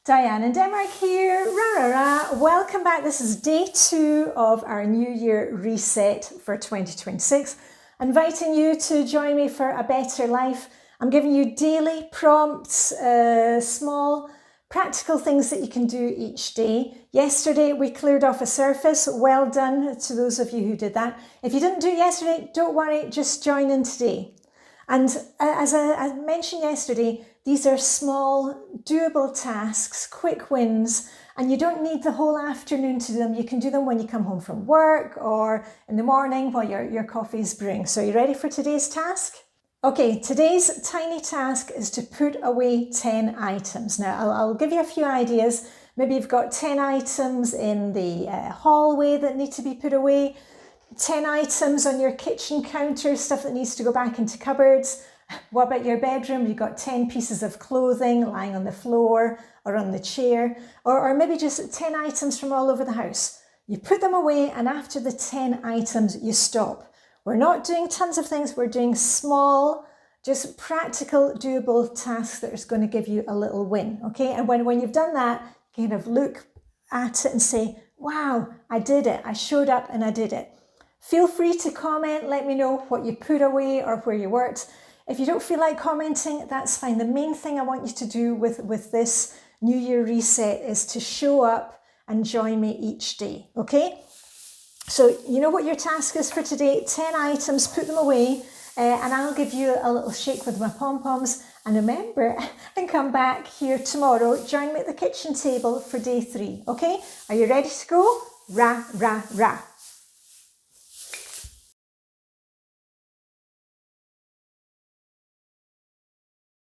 Diane and Denmark here, rah, rah, rah. Welcome back. This is day 2 of our New Year reset for 2026. Inviting you to join me for a better life. I'm giving you daily prompts, small practical things that you can do each day. Yesterday we cleared off a surface. Well done to those of you who did that. If you didn't do it yesterday, don't worry, just join in today. And as I mentioned yesterday, these are small, doable tasks, quick wins, and you don't need the whole afternoon to do them. You can do them when you come home from work or in the morning while your coffee's brewing. So are you ready for today's task? Okay, today's tiny task is to put away 10 items. Now, I'll give you a few ideas. Maybe you've got 10 items in the hallway that need to be put away. 10 items on your kitchen counter, stuff that needs to go back into cupboards. What about your bedroom? You've got 10 pieces of clothing lying on the floor or on the chair, or maybe just 10 items from all over the house. You put them away, and after the 10 items, you stop. We're not doing tons of things. We're doing small, just practical, doable tasks that is going to give you a little win, okay? And when you've done that, you kind of look at it and say, wow, I did it. I showed up and I did it. Feel free to comment. Let me know what you put away or where you worked. If you don't feel like commenting, that's fine. The main thing I want you to do with this New Year reset is to show up and join me each day, okay? So you know what your task is for today. 10 items, put them away, and I'll give you a little shake with my pom-poms. And remember, and come back here tomorrow. Join me at the kitchen table for day 3, okay? Are you ready to go? Rah, rah, rah.